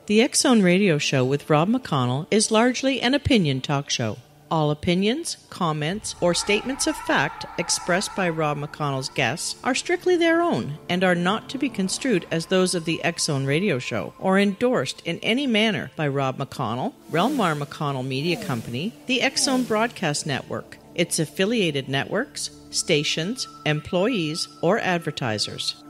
The X-Zone Radio Show with Rob McConnell is largely an opinion talk show. All opinions, comments, or statements of fact expressed by Rob McConnell's guests are strictly their own and are not to be construed as those of the X-Zone Radio Show or endorsed in any manner by Rob McConnell, rel-mar McConnell Media Company, the X-Zone Broadcast Network, its affiliated networks, stations, employees, or advertisers.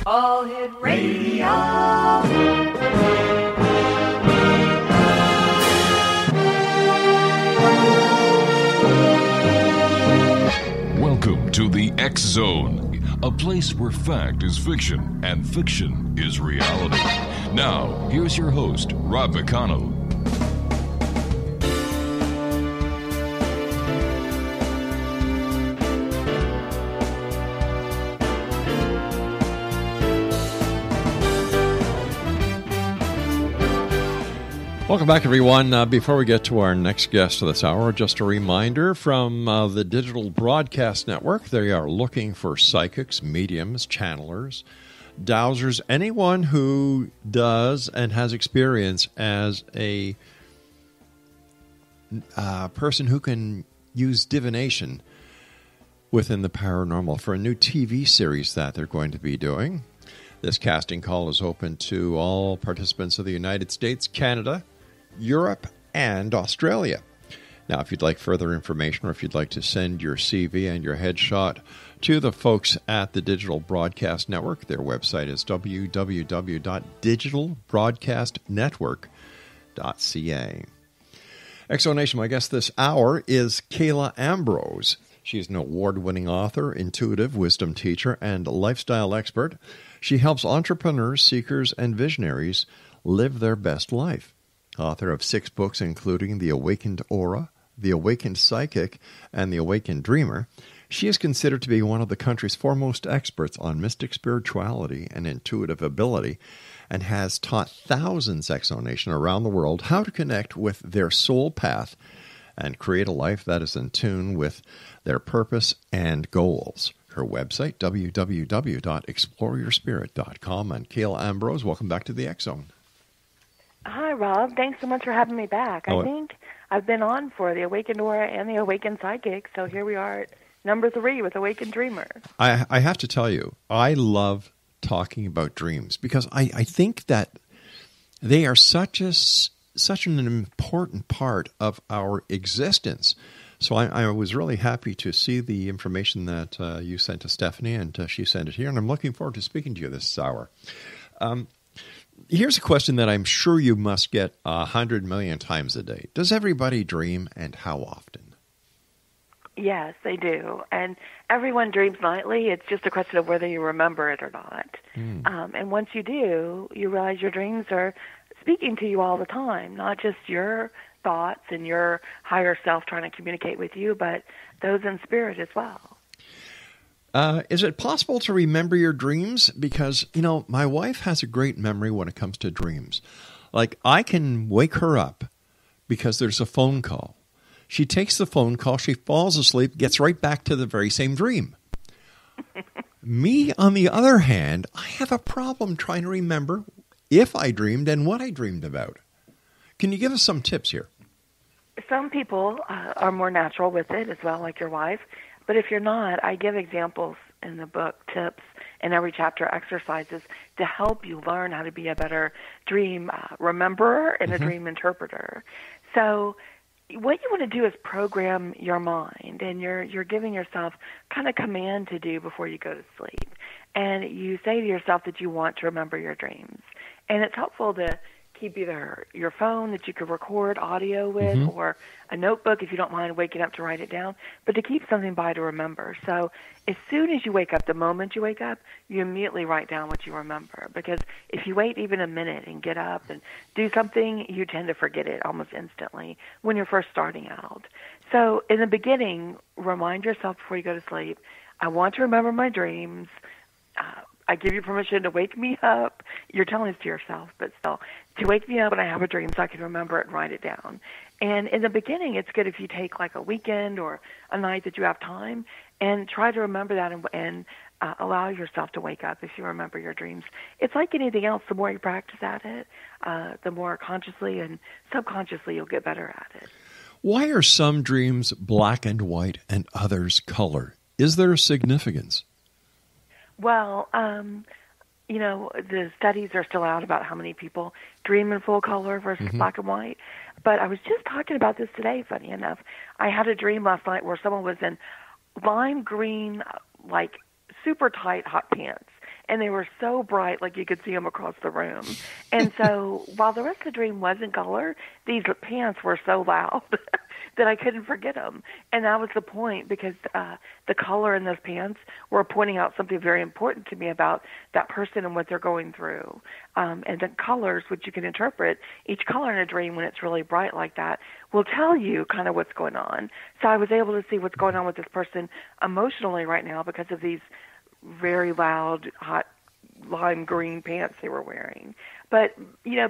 All Hit Radio. Welcome to the X Zone, a place where fact is fiction and fiction is reality. Now, here's your host, Rob McConnell. Welcome back, everyone. Before we get to our next guest of this hour, just a reminder from the Digital Broadcast Network. They are looking for psychics, mediums, channelers, dowsers, anyone who does and has experience as a person who can use divination within the paranormal for a new TV series that they're going to be doing. This casting call is open to all participants of the United States, Canada, Europe, and Australia. Now, if you'd like further information or if you'd like to send your CV and your headshot to the folks at the Digital Broadcast Network, their website is www.digitalbroadcastnetwork.ca. Exonation, my guest this hour is Kayla Ambrose. She's an award-winning author, intuitive wisdom teacher, and lifestyle expert. She helps entrepreneurs, seekers, and visionaries live their best life. Author of 6 books, including The Awakened Aura, The Awakened Psychic, and The Awakened Dreamer, she is considered to be one of the country's foremost experts on mystic spirituality and intuitive ability, and has taught thousands exonation around the world how to connect with their soul path and create a life that is in tune with their purpose and goals. Her website, www.exploreyourspirit.com. And Kayla Ambrose, welcome back to the X-Zone. Hi, Rob. Thanks so much for having me back. I think I've been on for The Awakened Aura and The Awakened Psychic, so here we are at number 3 with Awakened Dreamer. I have to tell you, I love talking about dreams because I think that they are such an important part of our existence. So I was really happy to see the information that you sent to Stephanie, and she sent it here, and I'm looking forward to speaking to you this hour. Here's a question that I'm sure you must get 100 million times a day. Does everybody dream, and how often? Yes, they do. And everyone dreams nightly. It's just a question of whether you remember it or not. And once you do, you realize your dreams are speaking to you all the time, not just your thoughts and your higher self trying to communicate with you, but those in spirit as well. Is it possible to remember your dreams? Because, my wife has a great memory when it comes to dreams. Like, I can wake her up because there's a phone call. She takes the phone call, she falls asleep, gets right back to the very same dream. Me, on the other hand, I have a problem trying to remember if I dreamed and what I dreamed about. Can you give us some tips here? Some people are more natural with it as well, like your wife. But if you're not, I give examples in the book, tips, in every chapter, exercises to help you learn how to be a better dream rememberer and a dream interpreter. So what you want to do is program your mind, and you're giving yourself kind of command to do before you go to sleep. And you say to yourself that you want to remember your dreams. And it's helpful to keep either your phone that you could record audio with or a notebook if you don't mind waking up to write it down, but to keep something by to remember. So as soon as you wake up, the moment you wake up, you immediately write down what you remember. Because if you wait even a minute and get up and do something, you tend to forget it almost instantly when you're first starting out. So in the beginning, remind yourself before you go to sleep, I want to remember my dreams. I give you permission to wake me up. You're telling this to yourself, but still, to wake me up when I have a dream so I can remember it and write it down. And in the beginning, it's good if you take like a weekend or a night that you have time and try to remember that and allow yourself to wake up if you remember your dreams. It's like anything else. The more you practice at it, the more consciously and subconsciously you'll get better at it. Why are some dreams black and white and others color? Is there significance? Well, the studies are still out about how many people dream in full color versus black and white. But I was just talking about this today, funny enough. I had a dream last night where someone was in lime green, like super tight hot pants. And they were so bright, like you could see them across the room. And so while the rest of the dream was in color, these pants were so loud that I couldn't forget them. And that was the point, because the color in those pants were pointing out something very important to me about that person and what they're going through. And the colors, which you can interpret, each color in a dream when it's really bright like that, will tell you kind of what's going on. So I was able to see what's going on with this person emotionally right now because of these very loud, hot, lime green pants they were wearing. But,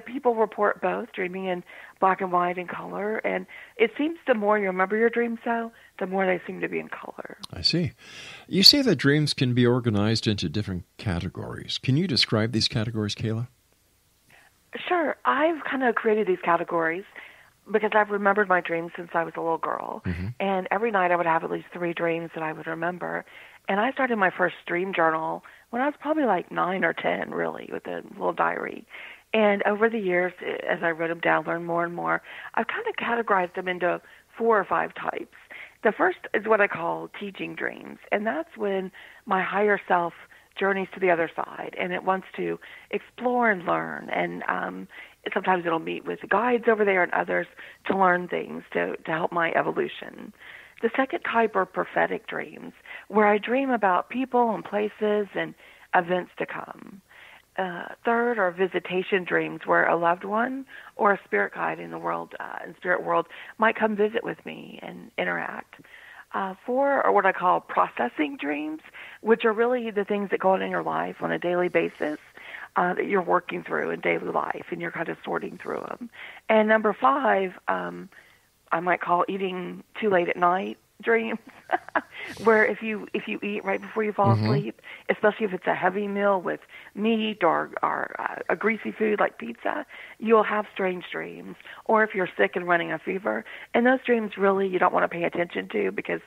people report both, dreaming in black and white and color. And it seems the more you remember your dreams, though, the more they seem to be in color. I see. You say that dreams can be organized into different categories. Can you describe these categories, Kayla? Sure. I've kind of created these categories because I've remembered my dreams since I was a little girl. And every night I would have at least 3 dreams that I would remember. And I started my first dream journal when I was probably like 9 or 10, really, with a little diary. And over the years, as I wrote them down, learned more and more, I've kind of categorized them into 4 or 5 types. The first is what I call teaching dreams, and that's when my higher self journeys to the other side, and it wants to explore and learn. And sometimes it'll meet with guides over there and others to learn things to help my evolution. The second type are prophetic dreams, where I dream about people and places and events to come. Third are visitation dreams, where a loved one or a spirit guide in spirit world might come visit with me and interact. 4 are what I call processing dreams, which are really the things that go on in your life on a daily basis that you're working through in daily life, and you're kind of sorting through them. And number 5, I might call eating too late at night dreams, where if you eat right before you fall asleep, especially if it's a heavy meal with meat or a greasy food like pizza, you'll have strange dreams. Or if you're sick and running a fever, and those dreams really you don't want to pay attention to because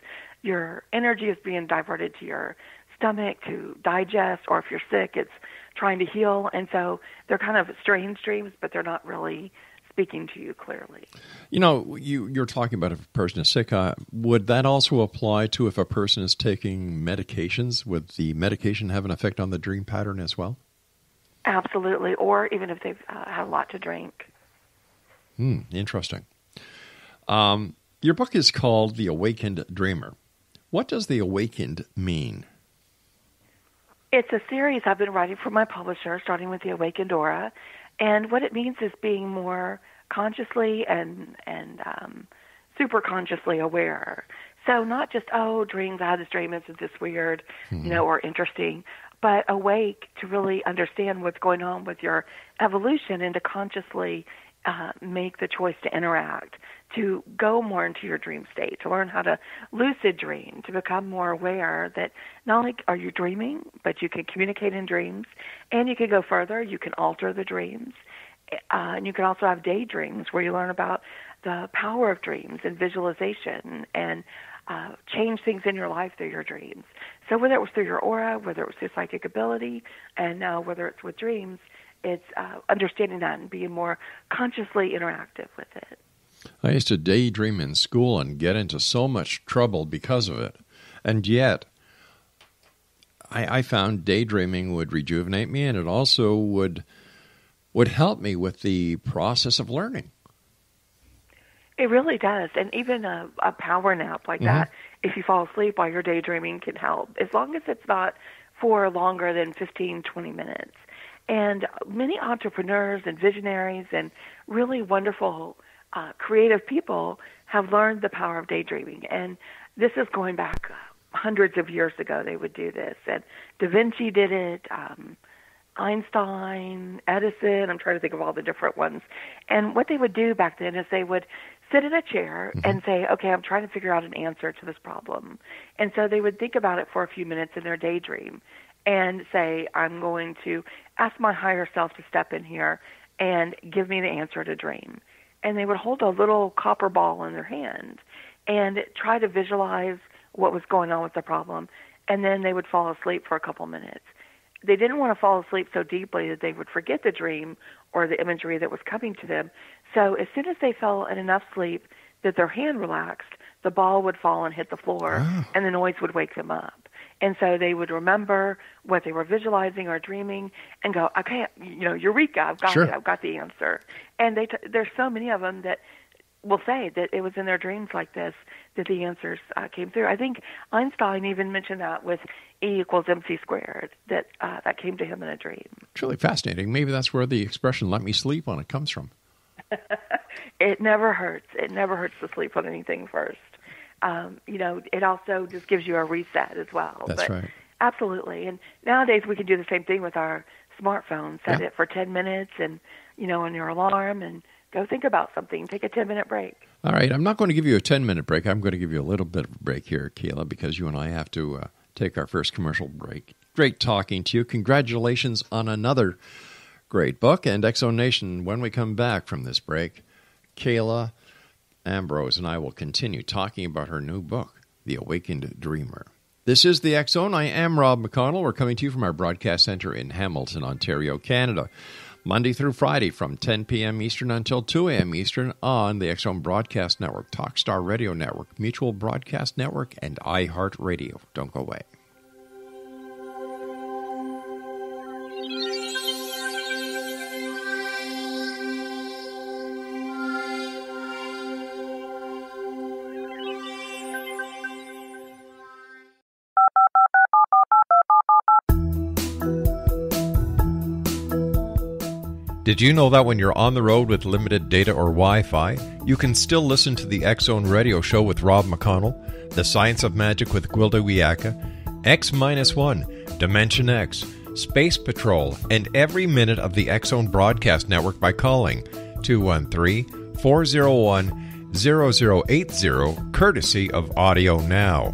your energy is being diverted to your stomach to digest, or if you're sick, it's trying to heal. And so they're kind of strange dreams, but they're not really speaking to you clearly. You're talking about if a person is sick. Would that also apply to if a person is taking medications? Would the medication have an effect on the dream pattern as well? Absolutely, or even if they've had a lot to drink. Interesting. Your book is called The Awakened Dreamer. What does the awakened mean? It's a series I've been writing for my publisher, starting with The Awakened Aura. And what it means is being more consciously and super consciously aware. So not just, dreams, I had this dream, isn't this weird, or interesting, but awake to really understand what's going on with your evolution and to consciously make the choice to interact, to go more into your dream state, to learn how to lucid dream, to become more aware that not only are you dreaming, but you can communicate in dreams, and you can go further, you can alter the dreams, and you can also have daydreams where you learn about the power of dreams and visualization and change things in your life through your dreams. So whether it was through your aura, whether it was through psychic ability, and now whether it's with dreams, it's understanding that and being more consciously interactive with it. I used to daydream in school and get into so much trouble because of it. And yet, I found daydreaming would rejuvenate me, and it also would help me with the process of learning. It really does. And even a power nap like that, if you fall asleep while you're daydreaming, can help, as long as it's not for longer than 15, 20 minutes. And many entrepreneurs and visionaries and really wonderful creative people have learned the power of daydreaming. And this is going back hundreds of years ago they would do this. And Da Vinci did it, Einstein, Edison, I'm trying to think of all the different ones. And what they would do back then is they would sit in a chair and say, okay, I'm trying to figure out an answer to this problem. And so they would think about it for a few minutes in their daydream and say, I'm going to ask my higher self to step in here and give me the answer to dream. And they would hold a little copper ball in their hand and try to visualize what was going on with the problem. And then they would fall asleep for a couple minutes. They didn't want to fall asleep so deeply that they would forget the dream or the imagery that was coming to them. So as soon as they fell in enough sleep that their hand relaxed, the ball would fall and hit the floor, and the noise would wake them up. And so they would remember what they were visualizing or dreaming and go, okay, eureka, I've got it, I've got the answer. And there's so many of them that will say that it was in their dreams like this that the answers came through. I think Einstein even mentioned that with E = mc squared, that came to him in a dream. It's really fascinating. Maybe that's where the expression "let me sleep on it" comes from. It never hurts. It never hurts to sleep on anything first. It also just gives you a reset as well. That's right. Absolutely. And nowadays we can do the same thing with our smartphone. Set it for 10 minutes and, on your alarm, and go think about something. Take a 10-minute break. All right. I'm not going to give you a 10-minute break. I'm going to give you a little bit of a break here, Kayla, because you and I have to take our first commercial break. Great talking to you. Congratulations on another great book. And X-Zone Nation, when we come back from this break, Kayla Ambrose and I will continue talking about her new book, The Awakened Dreamer. This is the X-Zone. I am Rob McConnell. We're coming to you from our broadcast center in Hamilton, Ontario, Canada. Monday through Friday from 10 p.m. Eastern until 2 a.m. Eastern on the X-Zone Broadcast Network, Talkstar Radio Network, Mutual Broadcast Network, and iHeartRadio. Don't go away. Did you know that when you're on the road with limited data or Wi-Fi, you can still listen to the X-Zone Radio Show with Rob McConnell, The Science of Magic with Gwilda Wiyaka, X-1, Dimension X, Space Patrol, and every minute of the X-Zone Broadcast Network by calling 213-401-0080, courtesy of Audio Now.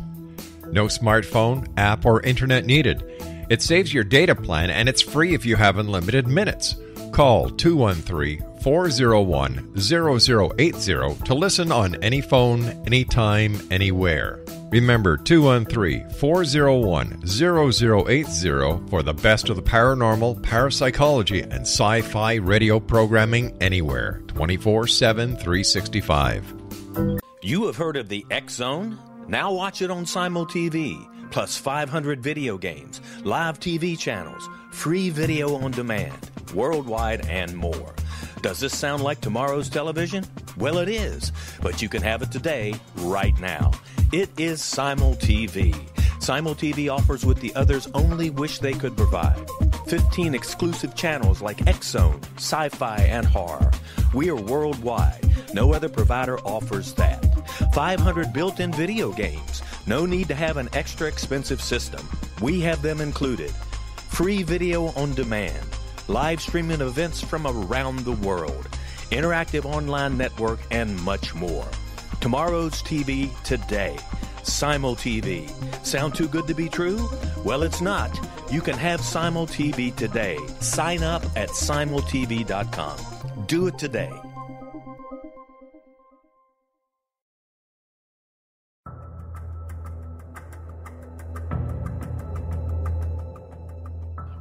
No smartphone, app, or internet needed. It saves your data plan, and it's free if you have unlimited minutes. Call 213-401-0080 to listen on any phone, anytime, anywhere. Remember, 213-401-0080 for the best of the paranormal, parapsychology, and sci-fi radio programming anywhere, 24/7, 365. You have heard of the X-Zone? Now watch it on Simul TV, plus 500 video games, live TV channels, free video on demand, worldwide, and more. Does this sound like tomorrow's television? Well, it is, but you can have it today, right now. It is Simul TV. Simul TV offers what the others only wish they could provide. 15 exclusive channels like X-Zone, Sci-Fi, and Horror. We are worldwide. No other provider offers that. 500 built-in video games. No need to have an extra expensive system. We have them included. Free video on demand. Live streaming events from around the world. Interactive online network, and much more. Tomorrow's TV today. Simul TV. Sound too good to be true? Well, it's not. You can have Simul TV today. Sign up at simultv.com. Do it today.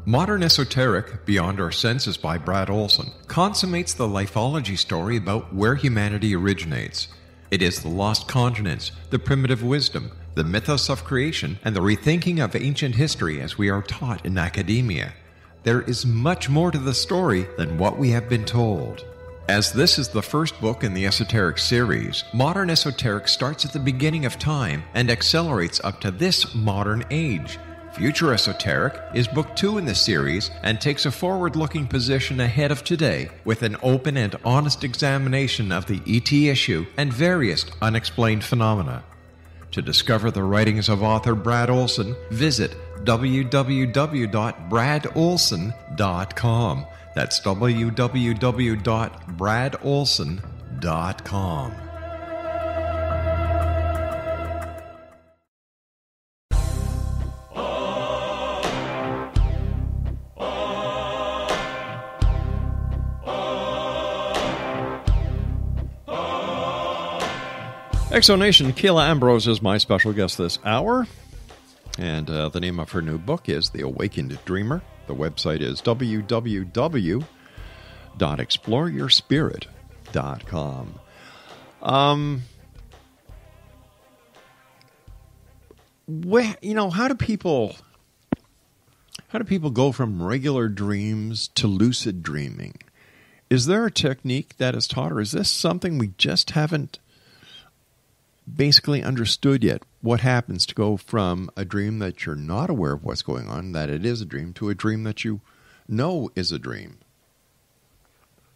Modern Esoteric, Beyond Our Senses by Brad Olson, consummates the lifeology story about where humanity originates. It is the lost continents, the primitive wisdom, the mythos of creation, and the rethinking of ancient history as we are taught in academia. There is much more to the story than what we have been told. As this is the first book in the Esoteric series, Modern Esoteric starts at the beginning of time and accelerates up to this modern age. Future Esoteric is book 2 in the series and takes a forward-looking position ahead of today with an open and honest examination of the ET issue and various unexplained phenomena. To discover the writings of author Brad Olson, visit www.bradolson.com. That's www.bradolson.com. Exonation, Kayla Ambrose is my special guest this hour. And the name of her new book is The Awakened Dreamer. The website is www.exploreyourspirit.com. How do people go from regular dreams to lucid dreaming? Is there a technique that is taught, or is this something we just haven't basically understood yet? What happens to go from a dream that you're not aware of what's going on, that it is a dream, to a dream that you know is a dream?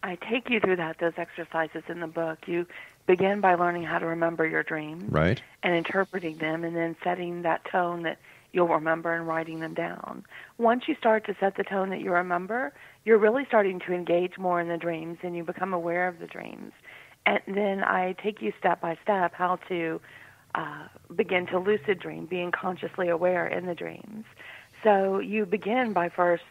I take you through those exercises in the book. You begin by learning how to remember your dreams, right, and interpreting them, and then setting that tone that you'll remember and writing them down. Once you start to set the tone that you remember, you're really starting to engage more in the dreams, and you become aware of the dreams. And then I take you step by step how to begin to lucid dream, being consciously aware in the dreams. So you begin by first,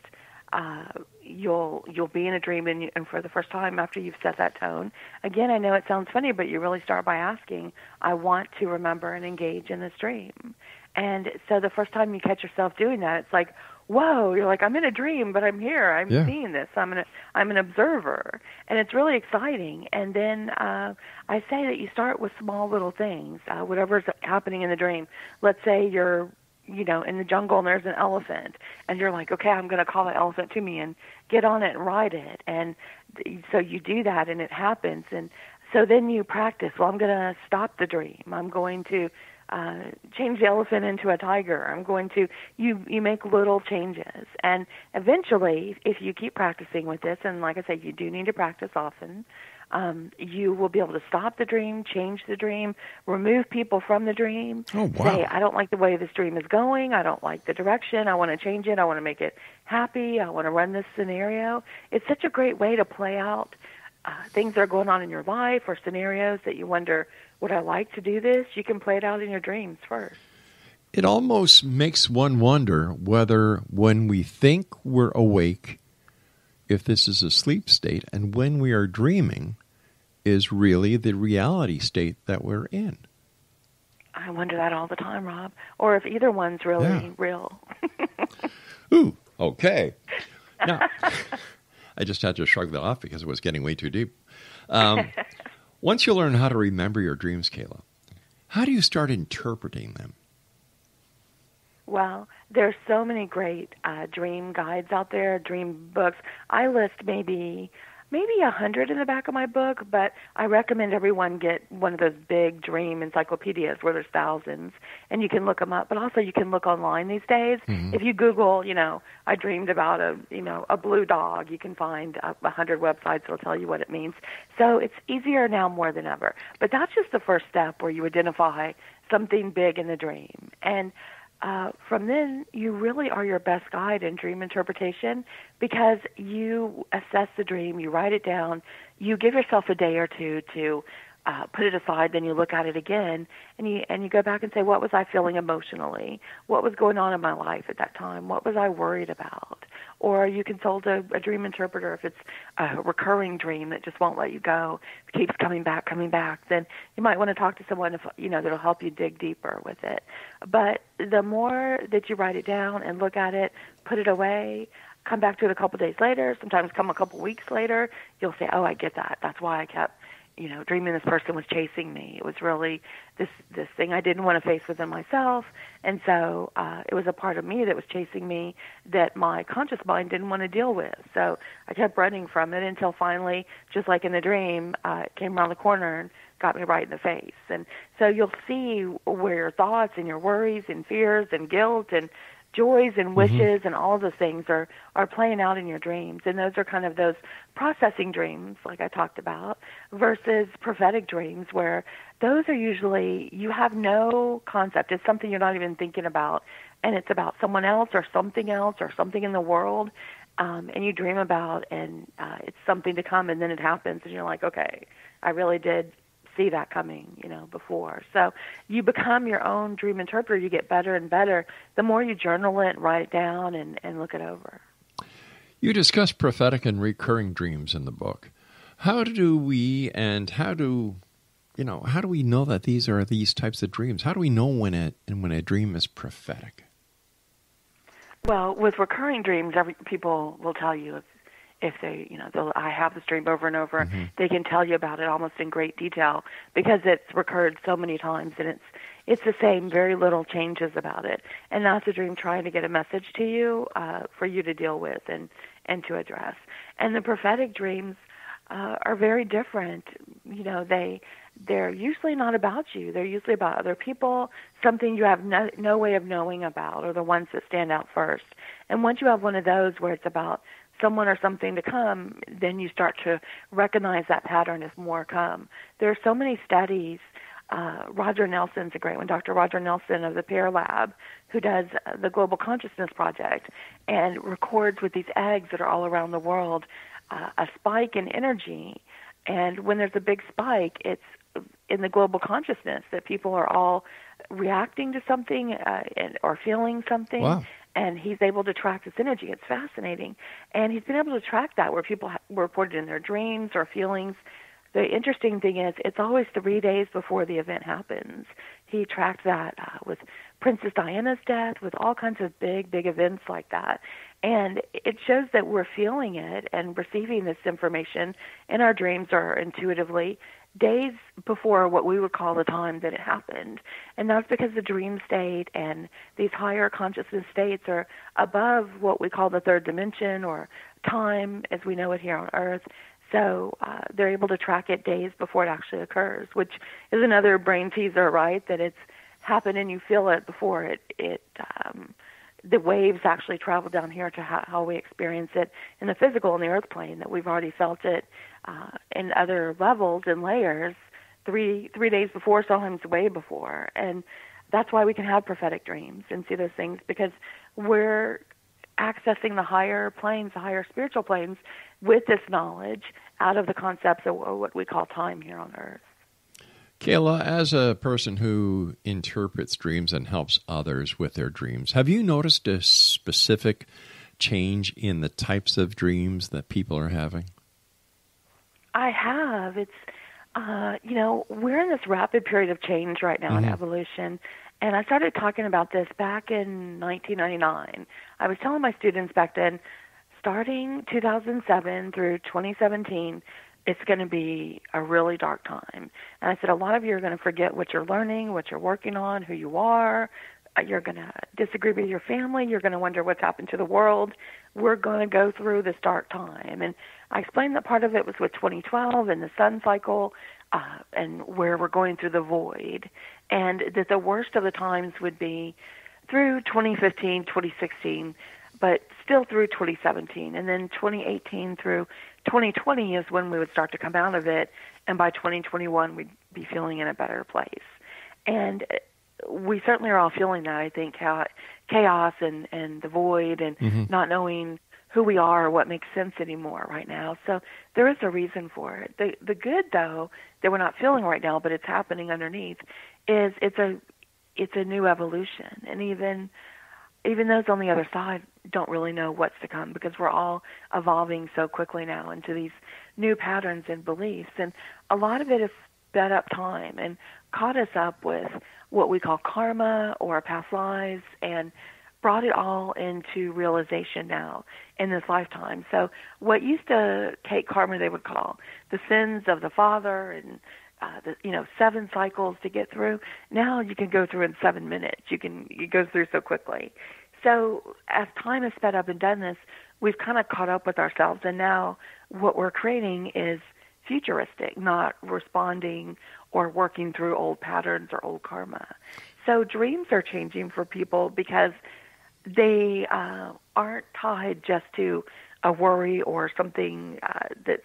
you'll be in a dream, and for the first time after you've set that tone, again, I know it sounds funny, but you really start by asking, I want to remember and engage in this dream. And so the first time you catch yourself doing that, it's like, whoa, you're like, I'm in a dream, but I'm here. I'm seeing this. I'm an observer. And it's really exciting. And then I say that you start with small little things, whatever's happening in the dream. Let's say you're, in the jungle and there's an elephant. And you're like, okay, I'm going to call the elephant to me and get on it and ride it. And so you do that and it happens. And so then you practice, well, I'm going to stop the dream. I'm going to change the elephant into a tiger. I'm going to, you make little changes. And eventually, if you keep practicing with this, and like I say, you do need to practice often, you will be able to stop the dream, change the dream, remove people from the dream. Oh, wow. Say, I don't like the way this dream is going. I don't like the direction. I want to change it. I want to make it happy. I want to run this scenario. It's such a great way to play out things that are going on in your life or scenarios that you wonder, would I like to do this? You can play it out in your dreams first. It almost makes one wonder whether when we think we're awake, if this is a sleep state, and when we are dreaming is really the reality state that we're in. I wonder that all the time, Rob. Or if either one's really real. Ooh, okay. Now, I just had to shrug that off because it was getting way too deep. Once you learn how to remember your dreams, Kayla, how do you start interpreting them? Well, there's so many great dream guides out there, dream books. I list maybe 100 in the back of my book, but I recommend everyone get one of those big dream encyclopedias where there's thousands, and you can look them up. But also you can look online these days. Mm-hmm. If you Google, I dreamed about a blue dog, you can find 100 websites that'll tell you what it means. So it's easier now more than ever. But that's just the first step where you identify something big in the dream. And from then, you really are your best guide in dream interpretation because you assess the dream, you write it down, you give yourself a day or two to put it aside, then you look at it again, and you go back and say, what was I feeling emotionally? What was going on in my life at that time? What was I worried about? Or you consult a dream interpreter if it's a recurring dream that just won't let you go, it keeps coming back, then you might want to talk to someone that'll help you dig deeper with it. But the more that you write it down and look at it, put it away, come back to it a couple days later, sometimes come a couple weeks later, you'll say, oh, I get that. That's why I kept dreaming this person was chasing me. It was really this thing I didn't want to face within myself. And so it was a part of me that was chasing me that my conscious mind didn't want to deal with. So I kept running from it until finally, just like in the dream, it came around the corner and got me right in the face. And so you'll see where your thoughts and your worries and fears and guilt and joys and wishes and all those things are playing out in your dreams. And those are kind of those processing dreams, like I talked about, versus prophetic dreams, where those are usually, you have no concept. It's something you're not even thinking about, and it's about someone else or something in the world, and you dream about, and it's something to come, and then it happens, and you're like, okay, I really did see that coming, before. So you become your own dream interpreter. You get better and better the more you journal it, write it down, and look it over. You discuss prophetic and recurring dreams in the book. How do how do we know that these are these types of dreams? How do we know when a dream is prophetic? Well, with recurring dreams, people will tell you if they, I have this dream over and over. Mm-hmm. They can tell you about it almost in great detail because it's recurred so many times, and it's the same, very little changes about it. And that's a dream trying to get a message to you for you to deal with and to address. And the prophetic dreams are very different. They're usually not about you. They're usually about other people, something you have no way of knowing about, or the ones that stand out first. And once you have one of those where it's about someone or something to come, then you start to recognize that pattern as more come. There are so many studies. Roger Nelson's a great one, Dr. Roger Nelson of the Pear Lab, who does the Global Consciousness Project and records with these eggs that are all around the world a spike in energy. And when there's a big spike, it's in the global consciousness that people are all reacting to something or feeling something. Wow. And he's able to track this energy. It's fascinating. And he's been able to track that where people were reported in their dreams or feelings. The interesting thing is it's always 3 days before the event happens. He tracked that with Princess Diana's death, with all kinds of big events like that. And it shows that we're feeling it and receiving this information in our dreams or intuitively days before what we would call the time that it happened. And that's because the dream state and these higher consciousness states are above what we call the third dimension or time as we know it here on Earth. So they're able to track it days before it actually occurs, which is another brain teaser, right? That it's happened and you feel it before the waves actually travel down here to how we experience it in the physical, in the earth plane, that we've already felt it in other levels and layers 3 days before, sometimes way before. And that's why we can have prophetic dreams and see those things, because we're accessing the higher planes, the higher spiritual planes, with this knowledge out of the concepts of what we call time here on Earth. Kayla, as a person who interprets dreams and helps others with their dreams, have you noticed a specific change in the types of dreams that people are having? I have. It's, we're in this rapid period of change right now in evolution. And I started talking about this back in 1999. I was telling my students back then, starting 2007 through 2017, it's going to be a really dark time. And I said, a lot of you are going to forget what you're learning, what you're working on, who you are. You're going to disagree with your family. You're going to wonder what's happened to the world. We're going to go through this dark time. And I explained that part of it was with 2012 and the sun cycle and where we're going through the void. And that the worst of the times would be through 2015, 2016, but still through 2017. And then 2018 through 2020 is when we would start to come out of it. And by 2021, we'd be feeling in a better place. And we certainly are all feeling that, I think, chaos and the void and not knowing who we are or what makes sense anymore right now. So there is a reason for it. The good, though, that we're not feeling right now, but it's happening underneath, is it's a new evolution. And even those on the other side don't really know what's to come, because we're all evolving so quickly now into these new patterns and beliefs. And a lot of it has sped up time and caught us up with what we call karma or past lives, and brought it all into realization now in this lifetime. So what used to take karma, they would call the sins of the father and 7 cycles to get through. Now you can go through in 7 minutes. You go through so quickly. So as time has sped up and done this, we've kind of caught up with ourselves, and now what we're creating is futuristic, not responding or working through old patterns or old karma. So dreams are changing for people because they aren't tied just to a worry or something that's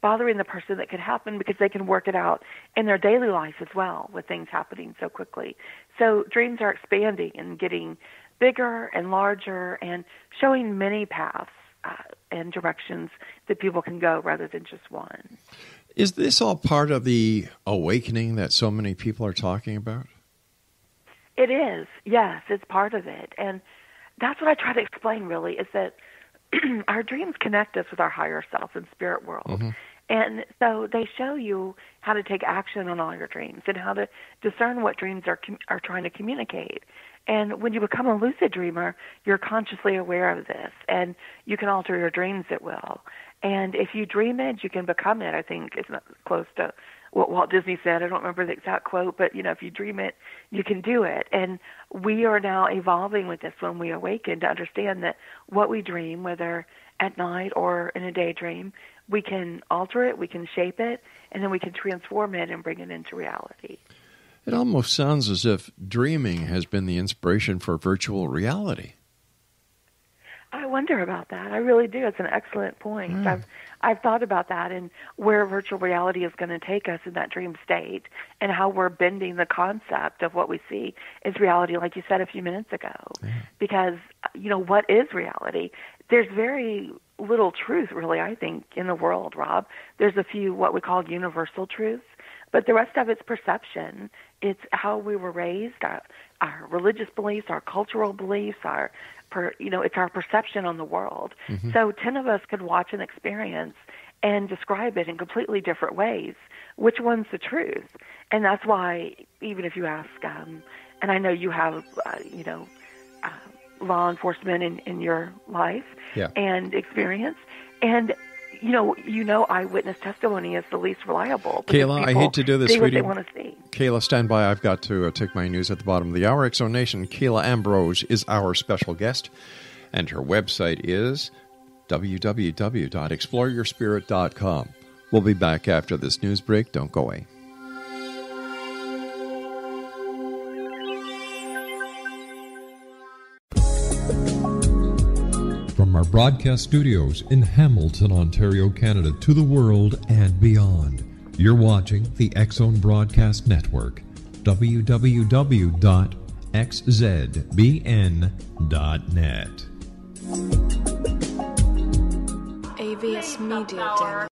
bothering the person that could happen, because they can work it out in their daily life as well with things happening so quickly. So dreams are expanding and getting bigger and larger and showing many paths and directions that people can go rather than just one. Is this all part of the awakening that so many people are talking about? It is, yes, it's part of it. And that's what I try to explain, really, is that our dreams connect us with our higher self and spirit world. And so they show you how to take action on all your dreams and how to discern what dreams are trying to communicate. And when you become a lucid dreamer, you're consciously aware of this, and you can alter your dreams at will. And if you dream it, you can become it. I think it's not close to what Walt Disney said. I don't remember the exact quote, but, if you dream it, you can do it. And we are now evolving with this when we awaken to understand that what we dream, whether at night or in a daydream, we can alter it, we can shape it, and then we can transform it and bring it into reality. It almost sounds as if dreaming has been the inspiration for virtual reality. I wonder about that. I really do. It's an excellent point. I've thought about that and where virtual reality is going to take us in that dream state and how we're bending the concept of what we see as reality, like you said a few minutes ago. Because, what is reality? There's very little truth, really, I think, in the world, Rob. There's a few what we call universal truths, but the rest of it's perception. It's how we were raised, our religious beliefs, our cultural beliefs, it's our perception on the world. So 10 of us could watch an experience and describe it in completely different ways. Which one's the truth? And that's why, even if you ask, and I know you have, law enforcement in your life and experience, and eyewitness testimony is the least reliable. Kayla, I hate to do this, sweetie. What they want to see. Kayla, stand by. I've got to take my news at the bottom of the hour. X Zone Nation, Kayla Ambrose is our special guest, and her website is www.exploreyourspirit.com. We'll be back after this news break. Don't go away. From our broadcast studios in Hamilton, Ontario, Canada, to the world and beyond, you're watching the X Zone Broadcast Network, www.xzbn.net. AVS Media Demo.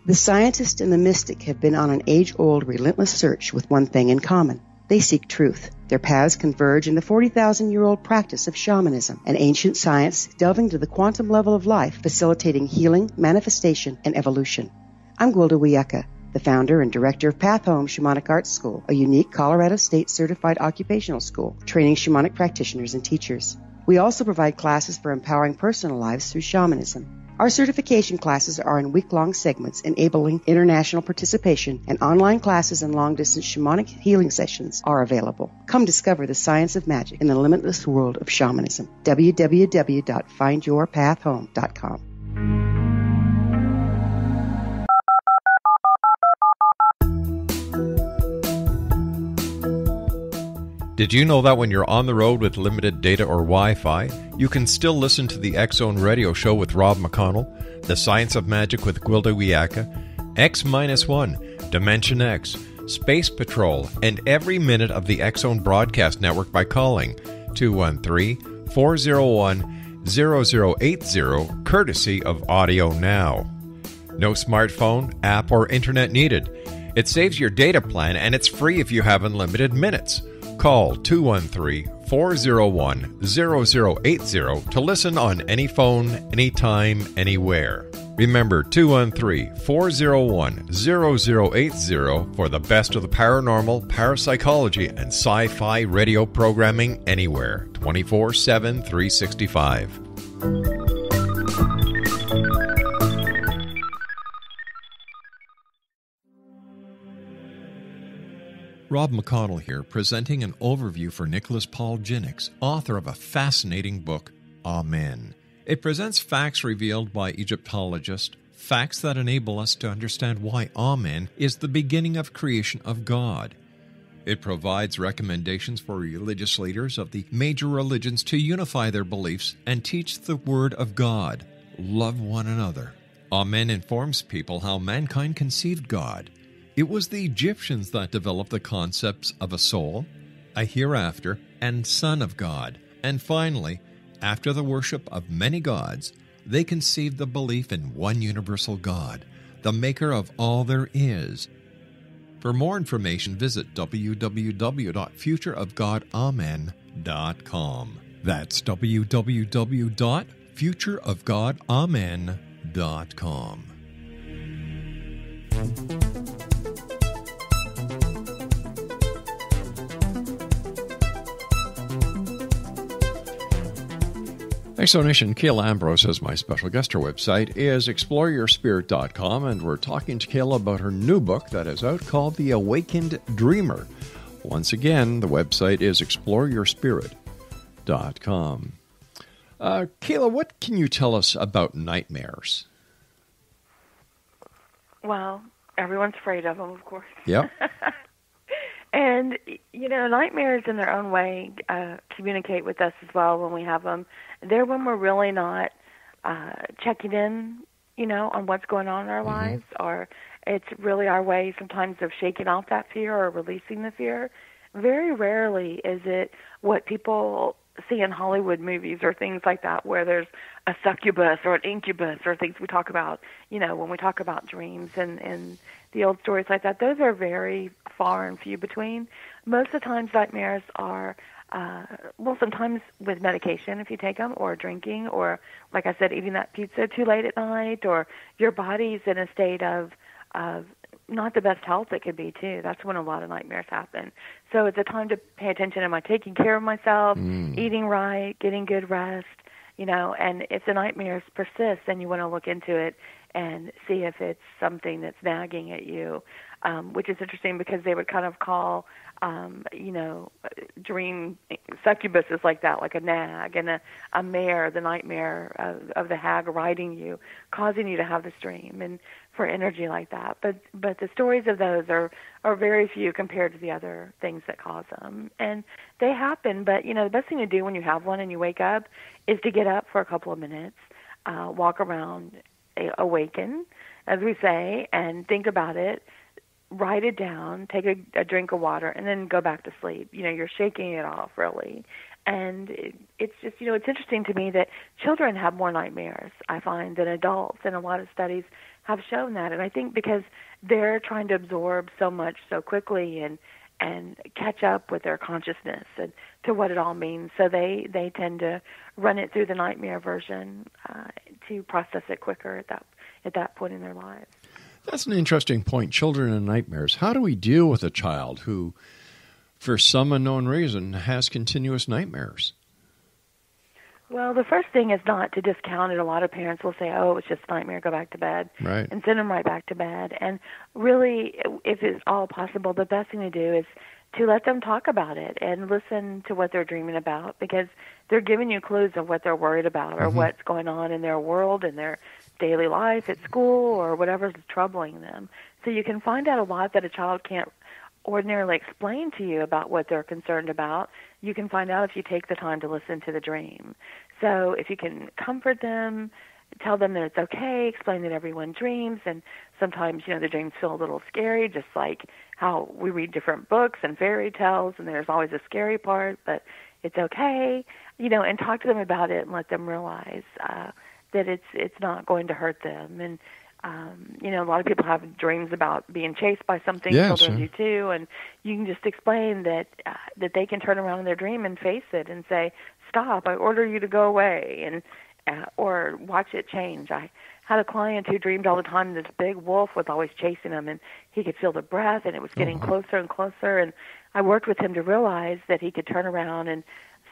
The scientist and the mystic have been on an age-old, relentless search with one thing in common. They seek truth. Their paths converge in the 40,000-year-old practice of shamanism, an ancient science delving to the quantum level of life, facilitating healing, manifestation, and evolution. I'm Gwilda Wiyaka, the founder and director of Path Home Shamanic Arts School, a unique Colorado State-certified occupational school, training shamanic practitioners and teachers. We also provide classes for empowering personal lives through shamanism. Our certification classes are in week-long segments enabling international participation, and online classes and long-distance shamanic healing sessions are available. Come discover the science of magic in the limitless world of shamanism. www.findyourpathhome.com. Did you know that when you're on the road with limited data or Wi-Fi, you can still listen to the X Zone Radio Show with Rob McConnell, The Science of Magic with Gwilda Wiyaka, X-1, Dimension X, Space Patrol, and every minute of the X Zone Broadcast Network by calling 213-401-0080, courtesy of Audio Now. No smartphone, app, or internet needed. It saves your data plan, and it's free if you have unlimited minutes. Call 213-401-0080 to listen on any phone, anytime, anywhere. Remember 213-401-0080 for the best of the paranormal, parapsychology, and sci-fi radio programming anywhere, 24/7, 365. Rob McConnell here, presenting an overview for Nicholas Paul Jennings, author of a fascinating book, Amen. It presents facts revealed by Egyptologists, facts that enable us to understand why Amen is the beginning of creation of God. It provides recommendations for religious leaders of the major religions to unify their beliefs and teach the Word of God. Love one another. Amen informs people how mankind conceived God. It was the Egyptians that developed the concepts of a soul, a hereafter, and Son of God. And finally, after the worship of many gods, they conceived the belief in one universal God, the maker of all there is. For more information, visit www.futureofgodamen.com. That's www.futureofgodamen.com. Exonation, Kayla Ambrose is my special guest. Her website is exploreyourspirit.com, and we're talking to Kayla about her new book that is out called The Awakened Dreamer. Once again, the website is exploreyourspirit.com. Kayla, what can you tell us about nightmares? Well, everyone's afraid of them, of course. Yep. And, nightmares in their own way communicate with us as well when we have them. They're when we're really not checking in, on what's going on in our lives, or it's really our way sometimes of shaking off that fear or releasing the fear. Very rarely is it what people see in Hollywood movies or things like that, where there's a succubus or an incubus or things we talk about, when we talk about dreams and the old stories like that. Those are very far and few between. Most of the times nightmares are, sometimes with medication if you take them, or drinking, or, like I said, eating that pizza too late at night, or your body's in a state of not the best health it could be, too. That's when a lot of nightmares happen. So it's a time to pay attention. Am I taking care of myself, eating right, getting good rest, and if the nightmares persist, then you want to look into it and see if it's something that's nagging at you, which is interesting because they would kind of call, dream succubuses like that, like a nag, and a mare, the nightmare of the hag riding you, causing you to have this dream, and for energy like that. But the stories of those are very few compared to the other things that cause them. And they happen, but, the best thing to do when you have one and you wake up is to get up for a couple of minutes, walk around, awaken, as we say, and think about it, write it down, take a drink of water, and then go back to sleep. You're shaking it off, really. And it's just, it's interesting to me that children have more nightmares, I find, than adults, and a lot of studies have shown that. And I think because they're trying to absorb so much so quickly and catch up with their consciousness and to what it all means. So they tend to run it through the nightmare version to process it quicker at that point in their lives. That's an interesting point, children and nightmares. How do we deal with a child who, for some unknown reason, has continuous nightmares? Well, the first thing is not to discount it. A lot of parents will say, oh, it's just a nightmare, go back to bed, right, and send them right back to bed. And really, if it's all possible, the best thing to do is to let them talk about it and listen to what they're dreaming about, because they're giving you clues of what they're worried about or what's going on in their world, in their daily life, at school, or whatever's troubling them. So you can find out a lot that a child can't ordinarily explain to you about what they're concerned about. You can find out if you take the time to listen to the dream. So if you can comfort them, tell them that it's okay, explain that everyone dreams, and sometimes, the dreams feel a little scary, just like how we read different books and fairy tales, and there's always a scary part, but it's okay, and talk to them about it and let them realize that it's not going to hurt them. And a lot of people have dreams about being chased by something. Yeah, children sure. do too, and you can just explain that they can turn around in their dream and face it and say, "Stop! I order you to go away," and or watch it change. I had a client who dreamed all the time this big wolf was always chasing him, and he could feel the breath, and it was getting closer and closer. And I worked with him to realize that he could turn around and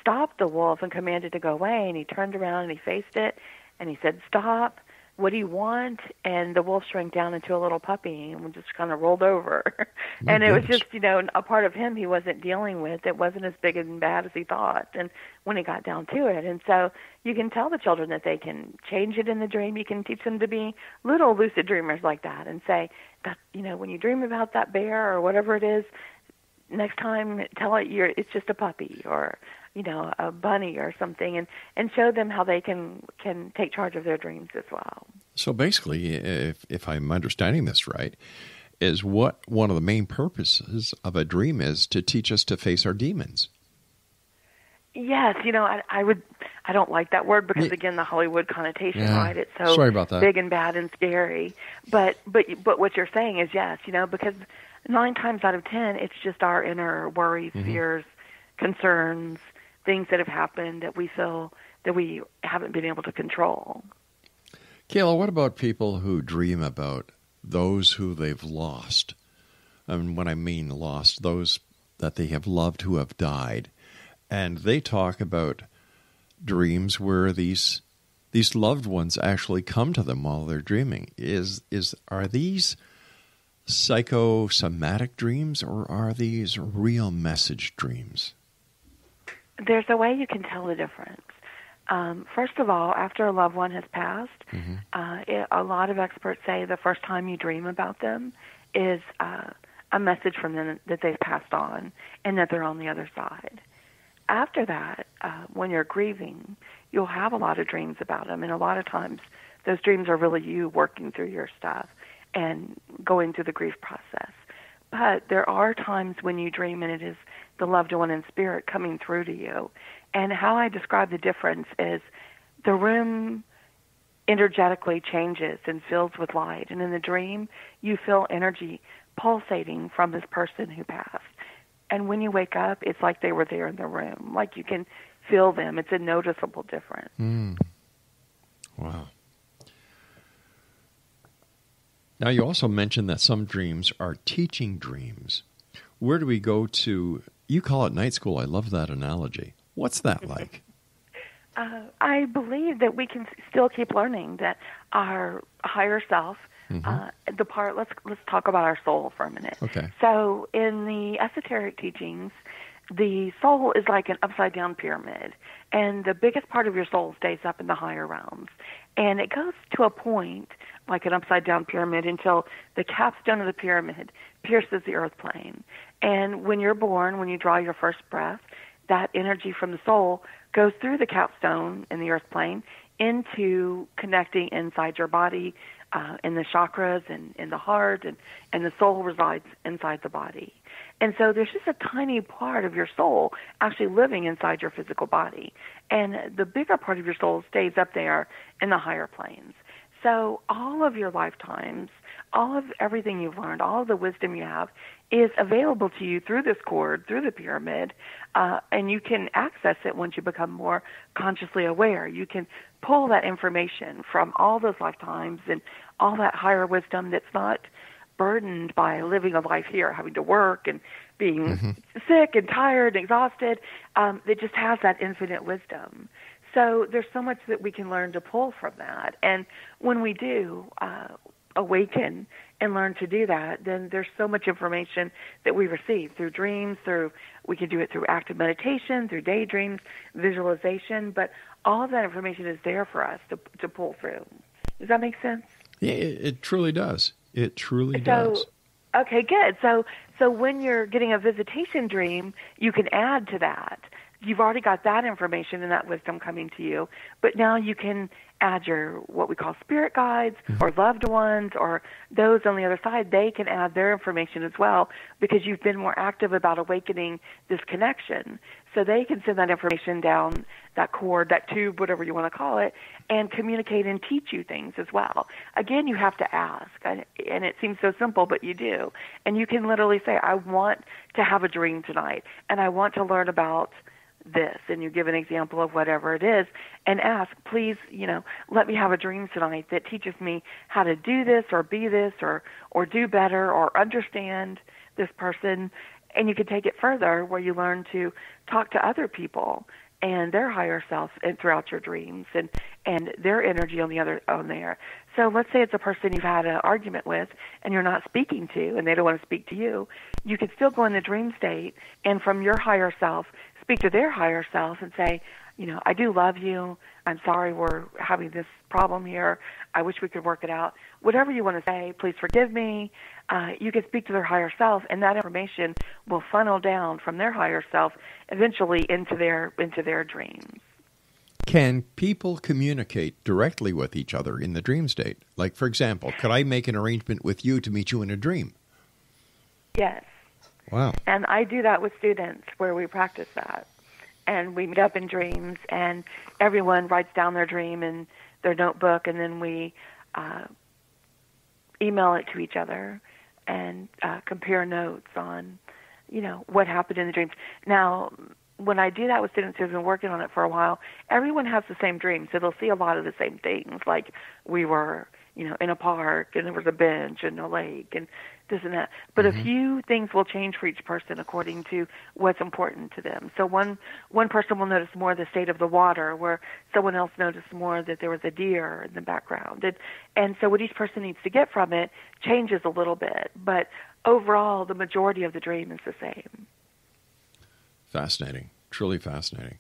stop the wolf and command it to go away. And he turned around and he faced it, and he said, "Stop. What do you want?" And the wolf shrank down into a little puppy and just kind of rolled over. And it was just, a part of him he wasn't dealing with. It wasn't as big and bad as he thought, and when he got down to it. And so you can tell the children that they can change it in the dream. You can teach them to be little lucid dreamers like that and say that, when you dream about that bear or whatever it is, next time tell it it's just a puppy or, a bunny or something, and show them how they can take charge of their dreams as well. So basically, if I'm understanding this right, is what one of the main purposes of a dream is to teach us to face our demons. Yes, I don't like that word because, again, the Hollywood connotation, right? It's so Sorry about that. big and bad and scary. But what you're saying is yes, because 9 times out of 10, it's just our inner worries, fears, concerns, things that have happened that we feel that we haven't been able to control. Kayla, what about people who dream about those who they've lost? And when I mean lost, those that they have loved who have died. And they talk about dreams where these loved ones actually come to them while they're dreaming. Are these psychosomatic dreams, or are these real message dreams? There's a way you can tell the difference. First of all, after a loved one has passed, a lot of experts say the first time you dream about them is a message from them that they've passed on and that they're on the other side. After that, when you're grieving, you'll have a lot of dreams about them, and a lot of times those dreams are really you working through your stuff and going through the grief process. But there are times when you dream and it is the loved one in spirit coming through to you. And how I describe the difference is the room energetically changes and fills with light. And in the dream, you feel energy pulsating from this person who passed. And when you wake up, it's like they were there in the room. Like you can feel them. It's a noticeable difference. Wow. Now, you also mentioned that some dreams are teaching dreams. Where do we go to? You call it night school. I love that analogy. What's that like? I believe that we can still keep learning, that our higher self, let's talk about our soul for a minute. Okay. So in the esoteric teachings, the soul is like an upside-down pyramid, and the biggest part of your soul stays up in the higher realms. And it goes to a point, like an upside-down pyramid, until the capstone of the pyramid pierces the earth plane. And when you're born, when you draw your first breath, that energy from the soul goes through the capstone in the earth plane into connecting inside your body, in the chakras and in the heart, and the soul resides inside the body. And so there's just a tiny part of your soul actually living inside your physical body. And the bigger part of your soul stays up there in the higher planes. So all of your lifetimes, all of everything you've learned, all of the wisdom you have is available to you through this cord, through the pyramid, and you can access it once you become more consciously aware. You can pull that information from all those lifetimes and all that higher wisdom that's not burdened by living a life here, having to work and being sick and tired and exhausted. It just has that infinite wisdom. So there's so much that we can learn to pull from that. And when we do awaken and learn to do that, then there's so much information that we receive through dreams, we can do it through active meditation, through daydreams, visualization, but all of that information is there for us to pull through. Does that make sense? Yeah, it truly does. It truly does. Okay, good. So when you're getting a visitation dream, you can add to that. You've already got that information and that wisdom coming to you, but now you can add your, what we call spirit guides or loved ones or those on the other side. They can add their information as well because you've been more active about awakening this connection. So they can send that information down that cord, that tube, whatever you want to call it, and communicate and teach you things as well. Again, you have to ask, and it seems so simple, but you do. And you can literally say, I want to have a dream tonight, and I want to learn about this, and you give an example of whatever it is, and ask, please, let me have a dream tonight that teaches me how to do this or be this or do better or understand this person. And you can take it further where you learn to talk to other people and their higher self and throughout your dreams and their energy on there. So let's say it's a person you've had an argument with and you're not speaking to and they don't want to speak to you. You can still go in the dream state and from your higher self speak to their higher self and say, I do love you. I'm sorry we're having this problem here. I wish we could work it out. Whatever you want to say, please forgive me. You can speak to their higher self, and that information will funnel down from their higher self eventually into their dreams. Can people communicate directly with each other in the dream state? Like, for example, could I make an arrangement with you to meet you in a dream? Yes. Wow. And I do that with students where we practice that. and we meet up in dreams, and everyone writes down their dream in their notebook, and then we email it to each other and compare notes on, what happened in the dreams. Now, when I do that with students who've been working on it for a while, everyone has the same dream, so they'll see a lot of the same things, like we were, in a park, and there was a bench and a lake, and this and that. But a few things will change for each person according to what's important to them. So one person will notice more the state of the water, where someone else noticed more that there was a deer in the background. And so what each person needs to get from it changes a little bit. But overall, the majority of the dream is the same. Fascinating. Truly fascinating.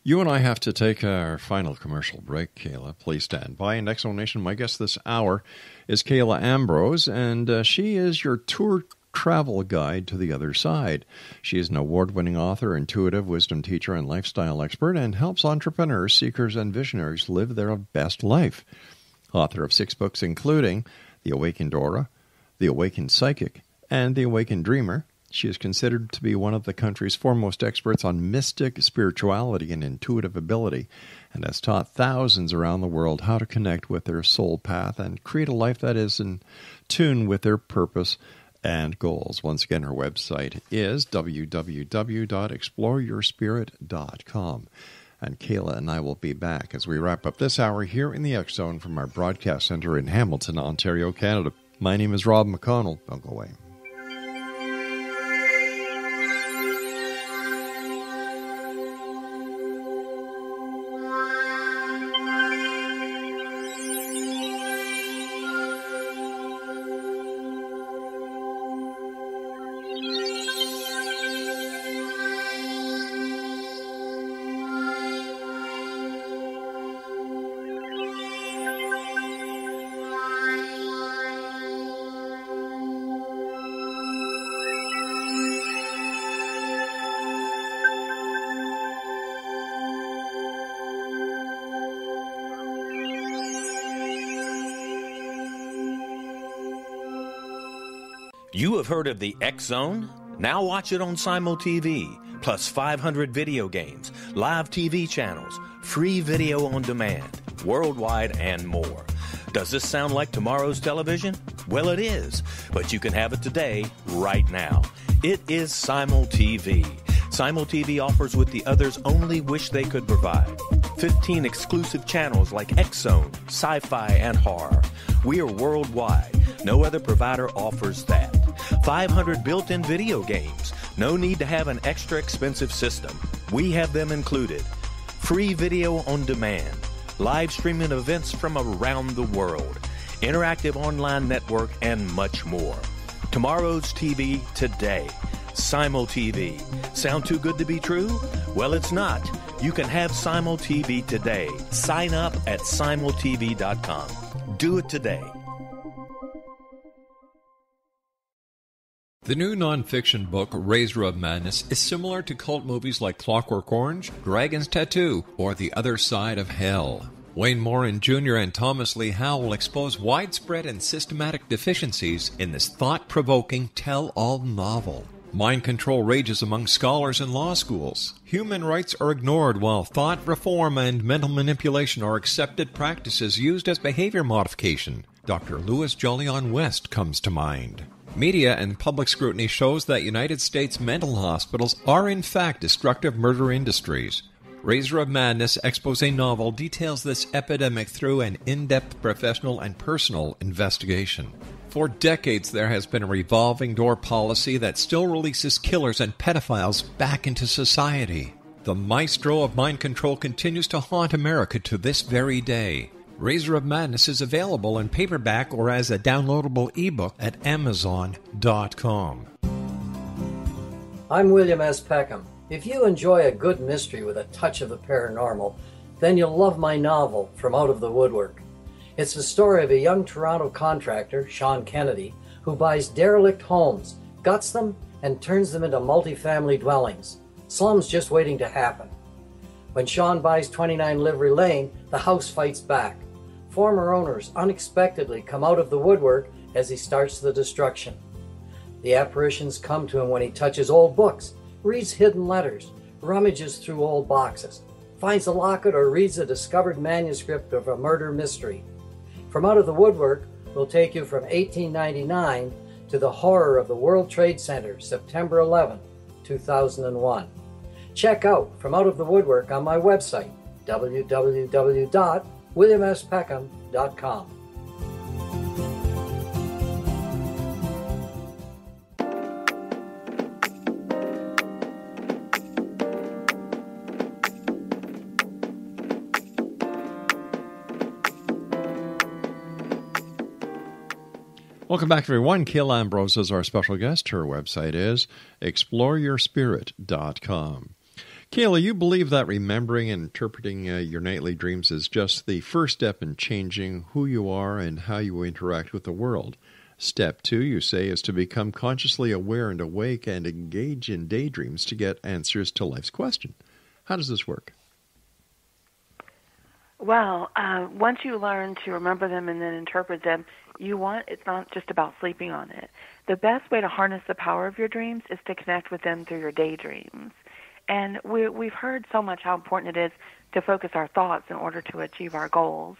You and I have to take our final commercial break, Kayla. Please stand by. And X Zone Nation, my guest this hour is Kayla Ambrose, and she is your tour travel guide to the other side. She is an award-winning author, intuitive wisdom teacher, and lifestyle expert, and helps entrepreneurs, seekers, and visionaries live their best life. Author of 6 books, including The Awakened Aura, The Awakened Psychic, and The Awakened Dreamer. She is considered to be one of the country's foremost experts on mystic spirituality and intuitive ability, and has taught thousands around the world how to connect with their soul path and create a life that is in tune with their purpose and goals. Once again, her website is www.exploreyourspirit.com. And Kayla and I will be back as we wrap up this hour here in the X Zone from our broadcast center in Hamilton, Ontario, Canada. My name is Rob McConnell. Don't go away. You have heard of the X Zone? Now watch it on Simul TV, plus 500 video games, live TV channels, free video on demand, worldwide, and more. Does this sound like tomorrow's television? Well, it is, but you can have it today, right now. It is Simul TV. Simul TV offers what the others only wish they could provide. 15 exclusive channels like X Zone, sci-fi, and horror. We are worldwide. No other provider offers that. 500 built-in video games. No need to have an extra expensive system. We have them included. Free video on demand. Live streaming events from around the world. Interactive online network, and much more. Tomorrow's TV today. Simul TV. Sound too good to be true? Well, it's not. You can have Simul TV today. Sign up at simultv.com. Do it today. The new nonfiction book, Razor of Madness, is similar to cult movies like Clockwork Orange, Dragon's Tattoo, or The Other Side of Hell. Wayne Morin Jr. and Thomas Lee Howe will expose widespread and systematic deficiencies in this thought-provoking tell-all novel. Mind control rages among scholars in law schools. Human rights are ignored while thought reform and mental manipulation are accepted practices used as behavior modification. Dr. Louis Jolyon West comes to mind. Media and public scrutiny shows that United States mental hospitals are in fact destructive murder industries. Razor of Madness expose novel details this epidemic through an in-depth professional and personal investigation. For decades, there has been a revolving door policy that still releases killers and pedophiles back into society. The maestro of mind control continues to haunt America to this very day. Razor of Madness is available in paperback or as a downloadable ebook at Amazon.com. I'm William S. Peckham. If you enjoy a good mystery with a touch of the paranormal, then you'll love my novel, From Out of the Woodwork. It's the story of a young Toronto contractor, Sean Kennedy, who buys derelict homes, guts them, and turns them into multifamily dwellings. Slums just waiting to happen. When Sean buys 29 Livery Lane, the house fights back. Former owners unexpectedly come out of the woodwork as he starts the destruction. The apparitions come to him when he touches old books, reads hidden letters, rummages through old boxes, finds a locket, or reads a discovered manuscript of a murder mystery. From Out of the Woodwork will take you from 1899 to the horror of the World Trade Center, September 11, 2001. Check out From Out of the Woodwork on my website, www.williamspeckham.com. Welcome back, everyone. Kayla Ambrose is our special guest. Her website is exploreyourspirit.com. Kayla, you believe that remembering and interpreting your nightly dreams is just the first step in changing who you are and how you interact with the world. Step 2, you say, is to become consciously aware and awake and engage in daydreams to get answers to life's question. How does this work? Well, once you learn to remember them and then interpret them, it's not just about sleeping on it. The best way to harness the power of your dreams is to connect with them through your daydreams. And we've heard so much how important it is to focus our thoughts in order to achieve our goals.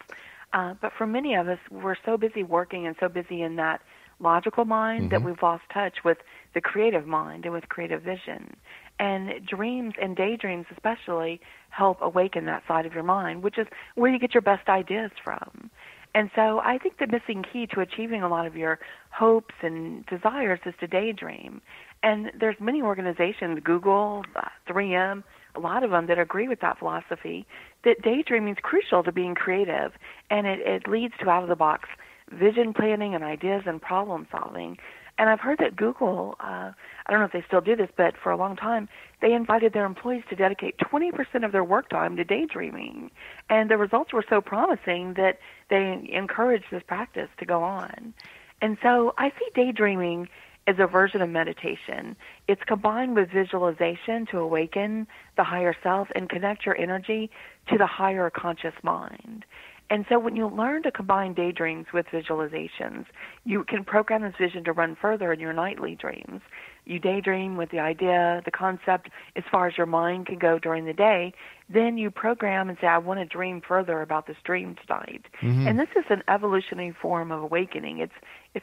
But for many of us, we're so busy working and so busy in that logical mind that we've lost touch with the creative mind and with creative vision. And dreams and daydreams especially help awaken that side of your mind, which is where you get your best ideas from. And so I think the missing key to achieving a lot of your hopes and desires is to daydream. And there's many organizations, Google, 3M, a lot of them that agree with that philosophy, that daydreaming is crucial to being creative, and it leads to out-of-the-box vision planning and ideas and problem solving. And I've heard that Google, I don't know if they still do this, but for a long time, they invited their employees to dedicate 20% of their work time to daydreaming. And the results were so promising that they encouraged this practice to go on. And so I see daydreaming as a version of meditation. It's combined with visualization to awaken the higher self and connect your energy to the higher conscious mind. And so when you learn to combine daydreams with visualizations, you can program this vision to run further in your nightly dreams. You daydream with the idea, the concept, as far as your mind can go during the day. Then you program and say, I want to dream further about this dream tonight. And this is an evolutionary form of awakening. It's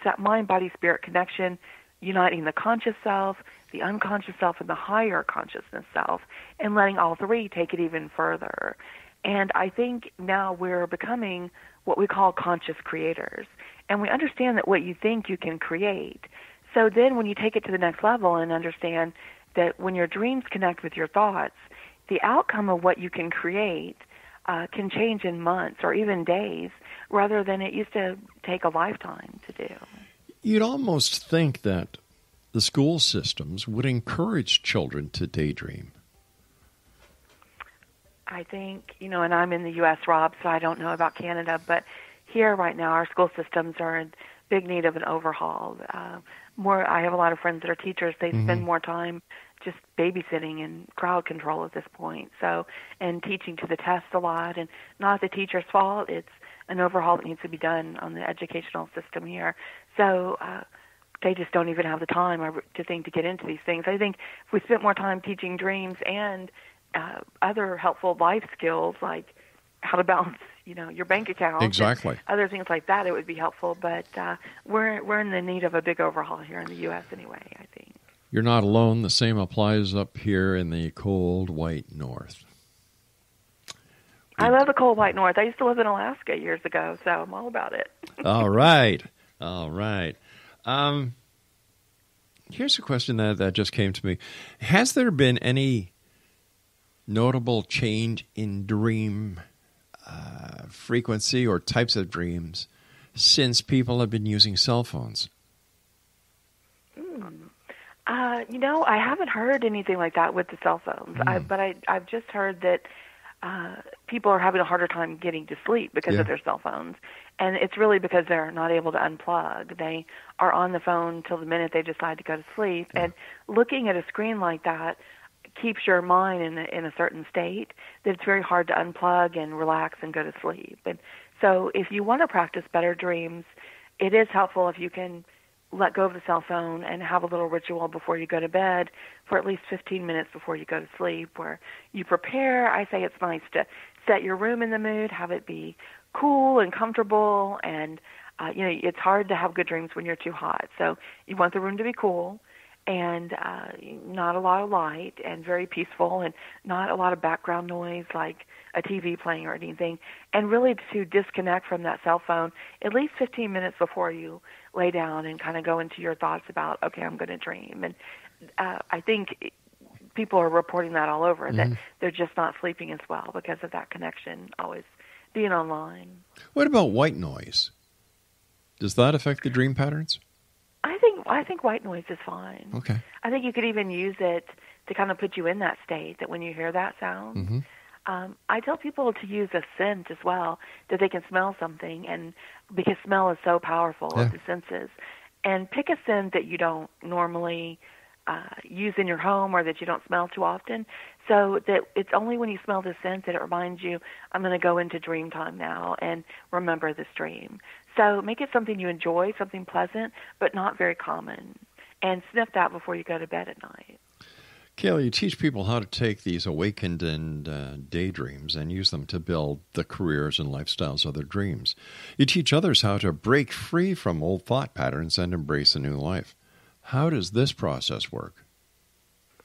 that mind-body-spirit connection, uniting the conscious self, the unconscious self, and the higher consciousness self, and letting all three take it even further. And I think now we're becoming what we call conscious creators. And we understand that what you think you can create. So then when you take it to the next level and understand that when your dreams connect with your thoughts, the outcome of what you can create can change in months or even days rather than it used to take a lifetime to do. You'd almost think that the school systems would encourage children to daydream. I think, and I'm in the U.S., Rob, so I don't know about Canada, but here right now our school systems are in big need of an overhaul. I have a lot of friends that are teachers. They spend more time just babysitting and crowd control at this point, and teaching to the test a lot, and not the teacher's fault. It's an overhaul that needs to be done on the educational system here. So they just don't even have the time to get into these things. I think if we spent more time teaching dreams and other helpful life skills like how to balance, your bank account, exactly, other things like that, it would be helpful. But we're in the need of a big overhaul here in the U.S. anyway, I think. You're not alone. The same applies up here in the cold, white north. I love the cold, white north. I used to live in Alaska years ago, so I'm all about it. All right. Here's a question that just came to me. Has there been any notable change in dream frequency or types of dreams since people have been using cell phones? I haven't heard anything like that with the cell phones, but I've just heard that people are having a harder time getting to sleep because of their cell phones. And it's really because they're not able to unplug. They are on the phone till the minute they decide to go to sleep. And looking at a screen like that keeps your mind in a certain state that it's very hard to unplug and relax and go to sleep. And so if you want to practice better dreams, it is helpful if you can let go of the cell phone and have a little ritual before you go to bed for at least 15 minutes before you go to sleep, where you prepare. I say it's nice to set your room in the mood, have it be cool and comfortable, and it's hard to have good dreams when you're too hot. So you want the room to be cool and not a lot of light and very peaceful and not a lot of background noise like a TV playing or anything, and really to disconnect from that cell phone at least 15 minutes before you lay down and kind of go into your thoughts about, okay, I'm going to dream. And I think people are reporting that all over, that they're just not sleeping as well because of that connection always being online. What about white noise? Does that affect the dream patterns? I think white noise is fine. Okay. I think you could even use it to kind of put you in that state, that when you hear that sound. I tell people to use a scent as well, that they can smell something, and because smell is so powerful of the senses. And pick a scent that you don't normally use in your home or that you don't smell too often, so that it's only when you smell the scent that it reminds you, I'm going to go into dream time now and remember this dream. So make it something you enjoy, something pleasant, but not very common. And sniff that before you go to bed at night. Kayla, you teach people how to take these awakened and daydreams and use them to build the careers and lifestyles of their dreams. You teach others how to break free from old thought patterns and embrace a new life. How does this process work?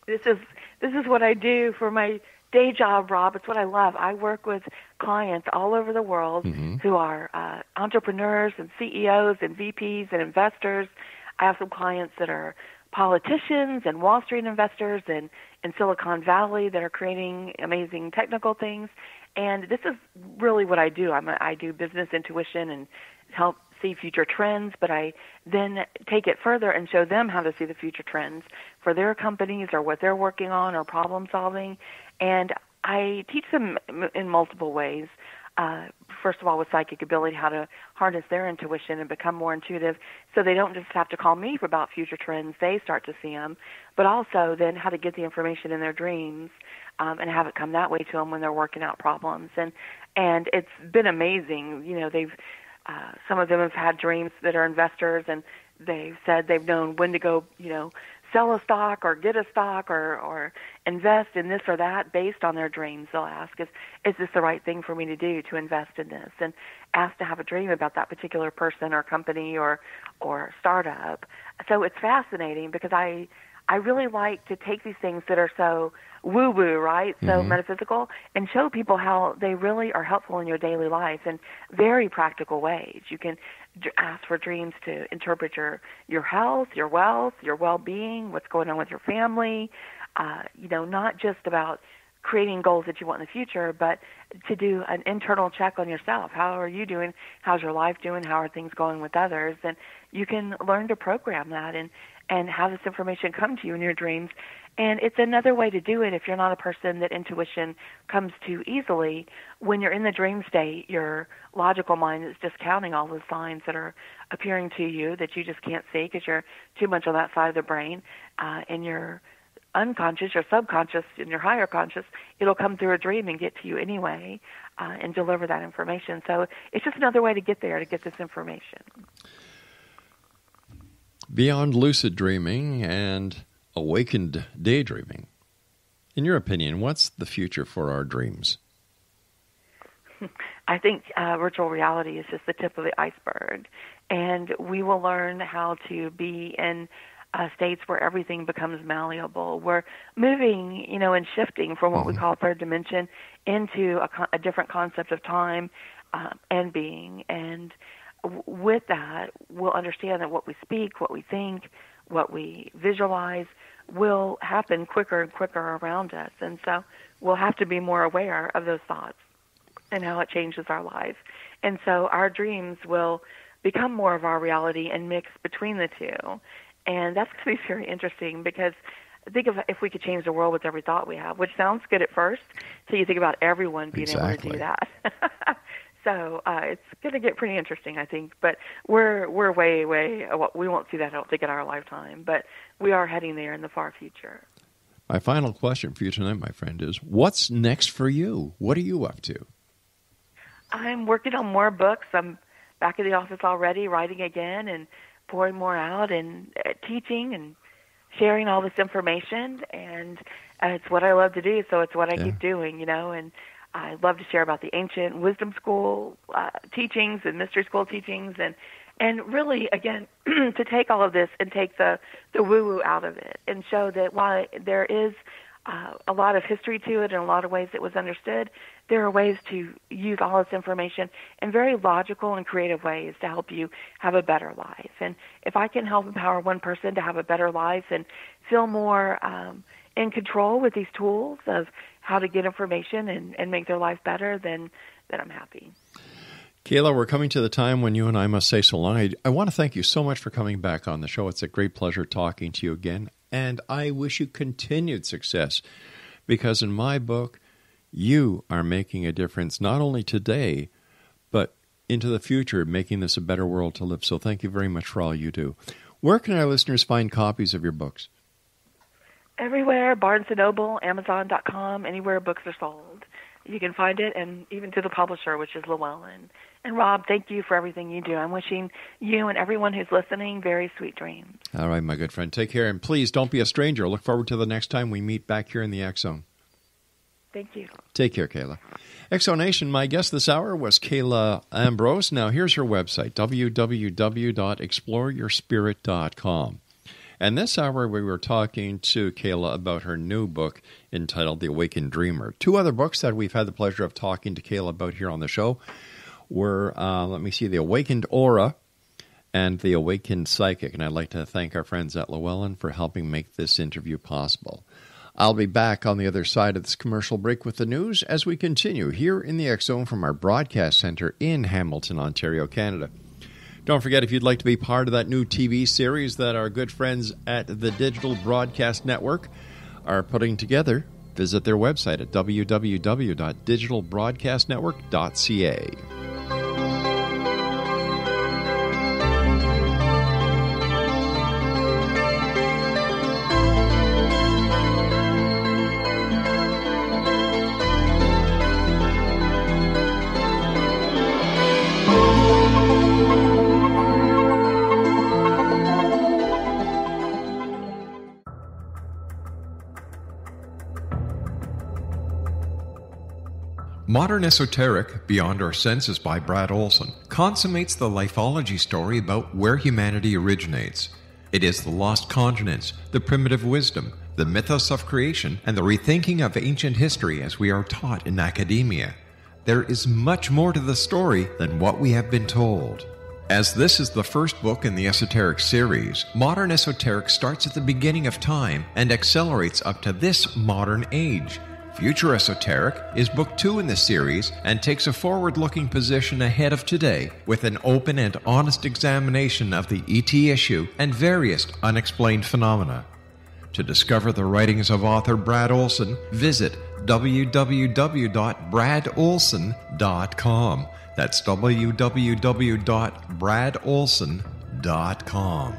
This is what I do for my day job, Rob. It's what I love. I work with clients all over the world who are entrepreneurs and CEOs and VPs and investors. I have some clients that are politicians and Wall Street investors and in Silicon Valley that are creating amazing technical things. And this is really what I do. I do business intuition and help see future trends, but I then take it further and show them how to see the future trends for their companies or what they're working on or problem solving. And I teach them in multiple ways. First of all, with psychic ability, how to harness their intuition and become more intuitive so they don't just have to call me about future trends, they start to see them, but also then how to get the information in their dreams and have it come that way to them when they're working out problems. And it's been amazing. They've some of them have had dreams that are investors, and they've said they've known when to go, sell a stock or get a stock or invest in this or that based on their dreams. They'll ask, is this the right thing for me to do, to invest in this? And ask to have a dream about that particular person or company or startup. So it's fascinating because I really like to take these things that are so woo-woo, right, so metaphysical, and show people how they really are helpful in your daily life in very practical ways. You can ask for dreams to interpret your health, your wealth, your well-being, what's going on with your family, not just about creating goals that you want in the future, but to do an internal check on yourself. How are you doing? How's your life doing? How are things going with others? And you can learn to program that and have this information come to you in your dreams. And it's another way to do it if you're not a person that intuition comes to easily. When you're in the dream state, your logical mind is just counting all the signs that are appearing to you that you just can't see because you're too much on that side of the brain. And your unconscious, your subconscious, and your higher conscious, it'll come through a dream and get to you anyway and deliver that information. So it's just another way to get there, to get this information. Beyond lucid dreaming and awakened daydreaming, in your opinion, what's the future for our dreams? I think virtual reality is just the tip of the iceberg, and we will learn how to be in states where everything becomes malleable. We're moving, and shifting from what we call third dimension into a different concept of time and being. And with that, we'll understand that what we speak, what we think, what we visualize will happen quicker and quicker around us. And so we'll have to be more aware of those thoughts and how it changes our life. And so our dreams will become more of our reality and mix between the two. And that's going to be very interesting because think of if we could change the world with every thought we have, which sounds good at first, till you think about everyone being able to do that. So it's going to get pretty interesting, I think. But we're way, we won't see that, I don't think, in our lifetime. But we are heading there in the far future. My final question for you tonight, my friend, is what's next for you? What are you up to? I'm working on more books. I'm back in the office already, writing again and pouring more out and teaching and sharing all this information. And it's what I love to do, so it's what I keep doing, and I love to share about the ancient wisdom school teachings and mystery school teachings, and really, again, to take all of this and take the woo-woo out of it and show that while there is a lot of history to it and a lot of ways it was understood, there are ways to use all this information in very logical and creative ways to help you have a better life. And if I can help empower one person to have a better life and feel more in control with these tools of how to get information and make their life better, then I'm happy. Kayla, we're coming to the time when you and I must say so long. I want to thank you so much for coming back on the show. It's a great pleasure talking to you again, and I wish you continued success, because in my book, you are making a difference not only today, but into the future, making this a better world to live. So thank you very much for all you do. Where can our listeners find copies of your books? Everywhere, Barnes & Noble, Amazon.com, anywhere books are sold. You can find it, and even to the publisher, which is Llewellyn. And Rob, thank you for everything you do. I'm wishing you and everyone who's listening very sweet dreams. All right, my good friend. Take care, and please don't be a stranger. Look forward to the next time we meet back here in the X Zone. Thank you. Take care, Kayla. X-Zone, my guest this hour was Kayla Ambrose. Now, here's her website, www.exploreyourspirit.com. And this hour, we were talking to Kayla about her new book entitled The Awakened Dreamer. Two other books that we've had the pleasure of talking to Kayla about here on the show were, The Awakened Aura and The Awakened Psychic. And I'd like to thank our friends at Llewellyn for helping make this interview possible. I'll be back on the other side of this commercial break with the news as we continue here in the X Zone from our broadcast center in Hamilton, Ontario, Canada. Don't forget, if you'd like to be part of that new TV series that our good friends at the Digital Broadcast Network are putting together, visit their website at www.digitalbroadcastnetwork.ca. Modern Esoteric, Beyond Our Senses by Brad Olson, consummates the lifology story about where humanity originates. It is the lost continents, the primitive wisdom, the mythos of creation, and the rethinking of ancient history as we are taught in academia. There is much more to the story than what we have been told. As this is the first book in the Esoteric series, Modern Esoteric starts at the beginning of time and accelerates up to this modern age. Future Esoteric is book 2 in the series and takes a forward-looking position ahead of today with an open and honest examination of the ET issue and various unexplained phenomena. To discover the writings of author Brad Olson, visit www.bradolson.com. That's www.bradolson.com.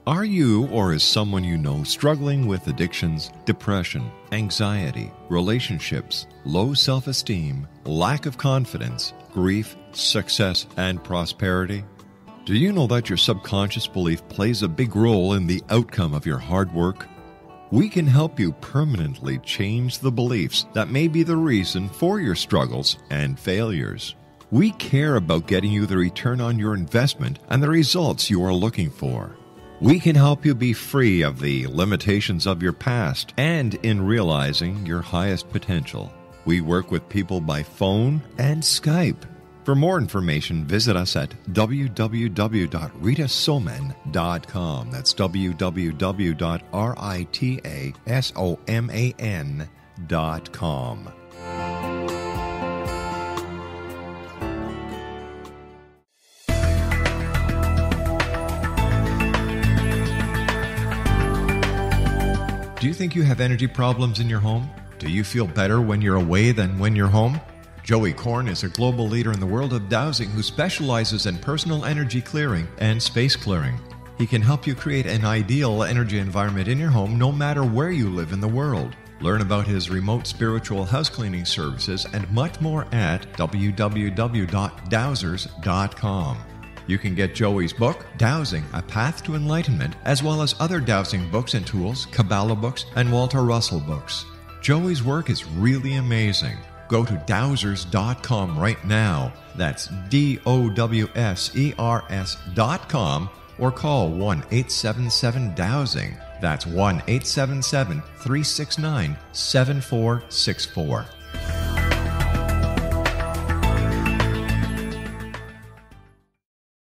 Are you or is someone you know struggling with addictions, depression, anxiety, relationships, low self-esteem, lack of confidence, grief, success, and prosperity? Do you know that your subconscious belief plays a big role in the outcome of your hard work? We can help you permanently change the beliefs that may be the reason for your struggles and failures. We care about getting you the return on your investment and the results you are looking for. We can help you be free of the limitations of your past and in realizing your highest potential. We work with people by phone and Skype. For more information, visit us at www.ritasoman.com. That's www.ritasoman.com. Do you think you have energy problems in your home? Do you feel better when you're away than when you're home? Joey Korn is a global leader in the world of dowsing who specializes in personal energy clearing and space clearing. He can help you create an ideal energy environment in your home no matter where you live in the world. Learn about his remote spiritual house cleaning services and much more at www.dowsers.com. You can get Joey's book, Dowsing, A Path to Enlightenment, as well as other dowsing books and tools, Kabbalah books, and Walter Russell books. Joey's work is really amazing. Go to dowsers.com right now. That's DOWSERS.com or call 1-877-DOWSING. That's 1-877-369-7464.